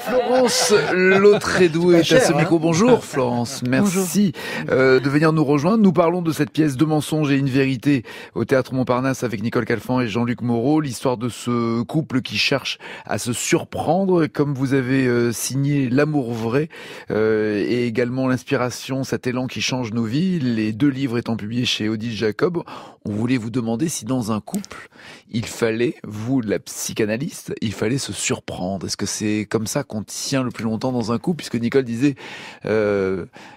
Florence Lautrédoux est à ce micro. Bonjour Florence, merci de venir nous rejoindre. Nous parlons de cette pièce Deux mensonges et une vérité au Théâtre Montparnasse avec Nicole Calfan et Jean-Luc Moreau. L'histoire de ce couple qui cherche à se surprendre, comme vous avez signé L'amour vrai et également l'inspiration, cet élan qui change nos vies. Les 2 livres étant publiés chez Odile Jacob. On voulait vous demander si dans un couple, il fallait, vous la psychanalyste, il fallait se surprendre. Est-ce que c'est comme ça qu'on tient le plus longtemps dans un couple, puisque Nicole disait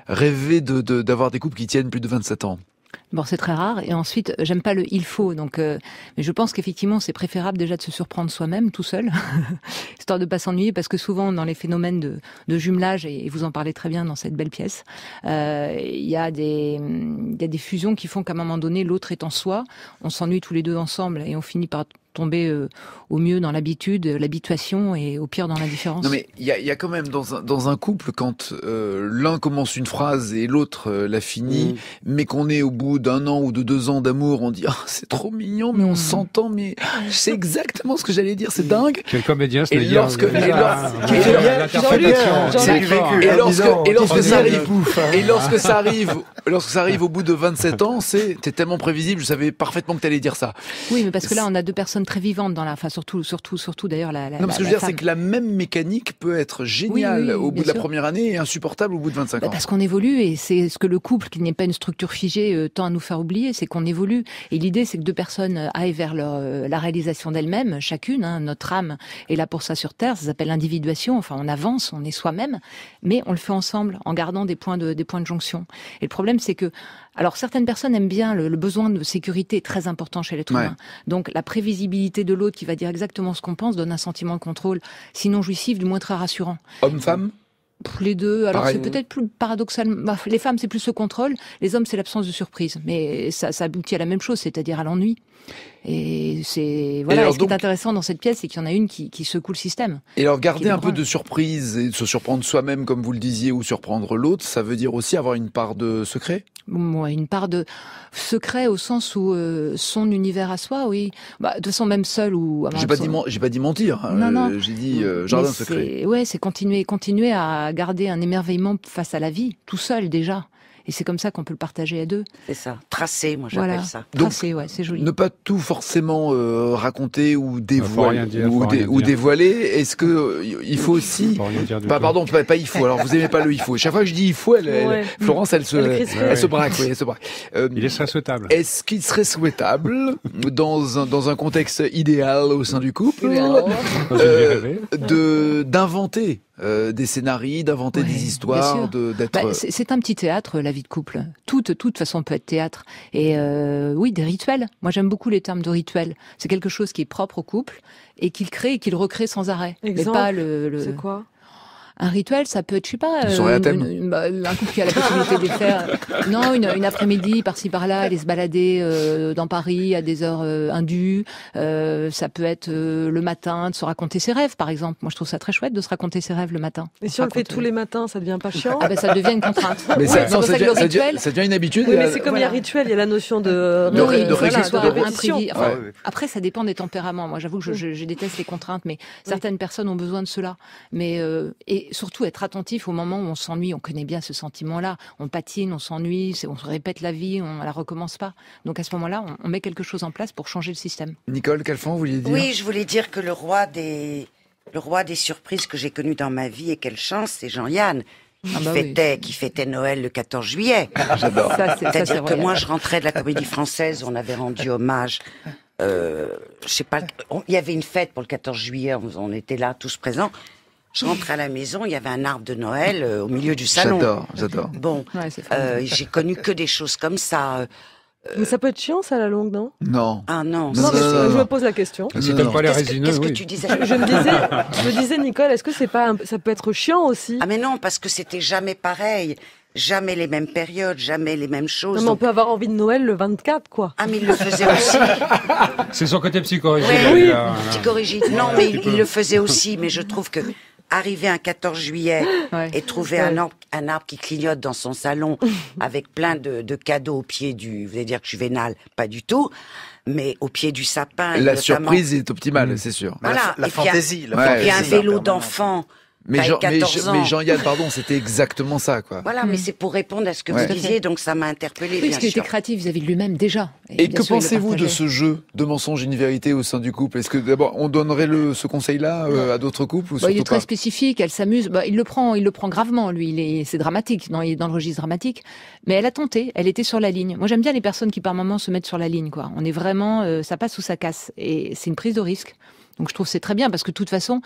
rêver d'avoir des couples qui tiennent plus de 27 ans. Bon, c'est très rare. Et ensuite, j'aime pas le il faut. Donc, mais je pense qu'effectivement, c'est préférable déjà de se surprendre soi-même, tout seul, histoire de pas s'ennuyer, parce que souvent, dans les phénomènes de jumelage, et vous en parlez très bien dans cette belle pièce, il y a des fusions qui font qu'à un moment donné, l'autre est en soi, on s'ennuie tous les deux ensemble, et on finit par tomber au mieux dans l'habitude, l'habituation, et au pire dans l'indifférence. Non mais il y a quand même dans un couple, quand l'un commence une phrase et l'autre la finit, mais qu'on est au bout d'1 an ou de 2 ans d'amour, on dit c'est trop mignon, mais on s'entend, mais c'est exactement ce que j'allais dire, c'est dingue. Quel comédien ce Et lorsque ça arrive au bout de 27 ans, t'es tellement prévisible, je savais parfaitement que t'allais dire ça. Oui, mais parce que là on a 2 personnes très vivantes dans la, enfin surtout d'ailleurs la. Non, parce que je veux dire, c'est que la même mécanique peut être géniale au bout de la première année et insupportable au bout de 25 ans. Parce qu'on évolue, et c'est ce que le couple, qui n'est pas une structure figée, tend à nous faire oublier, c'est qu'on évolue. Et l'idée, c'est que 2 personnes aillent vers la réalisation d'elles-mêmes, chacune. Notre âme est là pour ça sur Terre. Ça s'appelle l'individuation. Enfin, on avance, on est soi-même, mais on le fait ensemble, en gardant des points de jonction. Et le problème, c'est que, alors certaines personnes aiment bien le besoin de sécurité est très important chez l'être humain. Donc la prévisibilité de l'autre qui va dire exactement ce qu'on pense donne un sentiment de contrôle, sinon jouissif, du moins très rassurant. Homme-femme ? Les 2. Alors pareil. c'est peut-être plus paradoxal. Les femmes, c'est plus le contrôle. Les hommes, c'est l'absence de surprise. Mais ça aboutit à la même chose, c'est-à-dire à l'ennui. Et c'est voilà. Et ce qui est intéressant dans cette pièce, c'est qu'il y en a une qui secoue le système. Et alors garder un peu de surprise et de se surprendre soi-même, comme vous le disiez, ou surprendre l'autre, ça veut dire aussi avoir une part de secret. Ouais, une part de secret au sens où son univers à soi, oui. De toute façon, même seul ou. J'ai pas dit mentir. Non. J'ai dit jardin secret. C'est continuer à garder un émerveillement face à la vie, tout seul déjà. Et c'est comme ça qu'on peut le partager à 2. C'est ça. Tracer, moi j'appelle ça. Tracer, c'est joli. Ne pas tout forcément raconter ou dévoiler. Dévoiler. Est-ce que il faut aussi. Pardon, pas il faut. Alors vous aimez pas le il faut. Chaque fois que je dis il faut, Florence, elle se braque. Oui, elle se braque. Il serait souhaitable. Est-ce qu'il serait souhaitable, dans un contexte idéal au sein du couple, d'inventer des scénarios, d'inventer des histoires, d'être. C'est un petit théâtre, la vie de couple. Toute façon peut être théâtre. Et oui, des rituels. Moi, j'aime beaucoup les termes de rituels. C'est quelque chose qui est propre au couple et qu'il crée et qu'il recrée sans arrêt. Exemple, pas c'est quoi ? Un rituel, ça peut être, je sais pas, un couple qui a la possibilité de le faire. Non, une après-midi, par-ci par-là, aller se balader dans Paris à des heures indues. Ça peut être le matin, de se raconter ses rêves, par exemple. Moi, je trouve ça très chouette de se raconter ses rêves le matin. Et si on le fait tous les matins, ça devient pas chiant ? Ça devient une contrainte. Mais ça devient une habitude. Oui, mais c'est comme il y a rituel, il y a la notion de répétition. Après, ça dépend des tempéraments. Moi, j'avoue que je déteste les contraintes, mais certaines personnes ont besoin de cela. Mais et surtout être attentif au moment où on s'ennuie. On connaît bien ce sentiment-là. On patine, on s'ennuie, on se répète la vie, on la recommence pas. Donc à ce moment-là, on met quelque chose en place pour changer le système. Nicole Calfan, vous vouliez dire ? Oui, je voulais dire que le roi des surprises que j'ai connu dans ma vie, et quelle chance, c'est Jean-Yann. Qui fêtait Noël le 14 juillet. J'adore. C'est-à-dire que moi, je rentrais de la Comédie Française, on avait rendu hommage. Je sais pas, il y avait une fête pour le 14 juillet, on était là, tous présents. Je rentrais à la maison, il y avait un arbre de Noël au milieu du salon. J'adore. Bon, j'ai connu que des choses comme ça. Mais ça peut être chiant, ça, à la longue, non ? Non. Ah non. Non, mais je me pose la question. Si t'aimes pas les résineux, qu'est-ce que tu disais ? Je me disais, Nicole, est-ce que ça peut être chiant aussi ? Ah mais non, parce que c'était jamais pareil. Jamais les mêmes périodes, jamais les mêmes choses. Non, mais on peut avoir envie de Noël le 24, quoi. Ah, mais il le faisait aussi. C'est son côté psychorigide. Oui, psychorigide. Non, mais il le faisait aussi. Mais je trouve que arriver un 14 juillet et trouver un arbre qui clignote dans son salon avec plein de cadeaux au pied vous allez dire que je suis vénale, pas du tout. Mais au pied du sapin. La surprise est optimale, c'est sûr. Voilà. La fantaisie. Il y a un vélo d'enfant Mais, Jean, 14 ans. mais Jean-Yann, pardon, c'était exactement ça, quoi. Voilà, mais c'est pour répondre à ce que vous disiez, donc ça m'a interpellé. Oui, parce qu'il était créatif vis-à-vis de lui-même déjà. Et que pensez-vous de ce jeu de mensonge et une vérité au sein du couple? Est-ce que d'abord on donnerait ce conseil-là à d'autres couples ou il est très spécifique, elle s'amuse. Il le prend gravement, lui. C'est dramatique, il est dans le registre dramatique. Mais elle a tenté, elle était sur la ligne. Moi, j'aime bien les personnes qui par moments se mettent sur la ligne, quoi. On est vraiment, ça passe ou ça casse, et c'est une prise de risque. Donc je trouve que c'est très bien parce que de toute façon,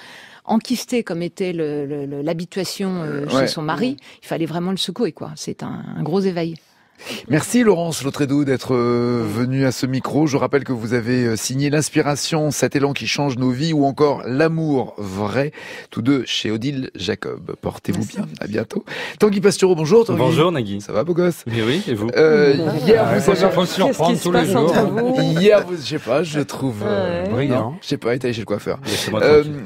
enquisté comme était l'habituation chez son mari, il fallait vraiment le secouer, quoi. C'est un gros éveil. Merci Laurence Lautrédoux d'être venue à ce micro. Je rappelle que vous avez signé L'inspiration, cet élan qui change nos vies, ou encore L'amour vrai, tous deux chez Odile Jacob. Portez-vous bien, à bientôt. Tanguy Pastureau, bonjour Tanguy. Bonjour Nagui. Ça va beau gosse? Mais oui, et vous? Hier vous avez... faut se surprendre tous les jours. Hier, je sais pas, je trouve... brillant. Je sais pas, il est allé chez le coiffeur.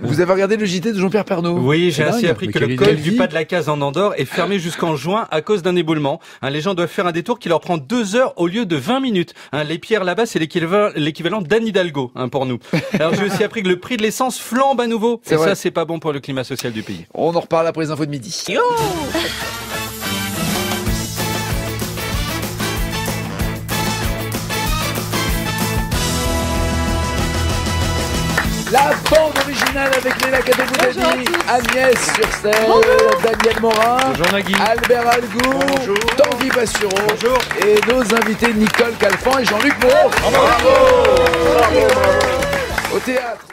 Vous avez regardé le JT de Jean-Pierre Pernaut? Oui, j'ai ainsi appris que le col du pas de la Case en Andorre est fermé jusqu'en juin à cause d'un éboulement. Les gens doivent faire un détour qui leur prend 2 heures au lieu de 20 minutes. Les pierres là-bas, c'est l'équivalent d'Anne Hidalgo pour nous. Alors j'ai aussi appris que le prix de l'essence flambe à nouveau. Et ça, c'est pas bon pour le climat social du pays. On en reparle après les infos de midi. Yo La bande originale avec Léla Kadeboudani, Agnès Surcel, Daniel Morin, Albert Algou, Tanguy Pastureau et nos invités Nicole Calfan et Jean-Luc Moreau. Bravo. Au théâtre.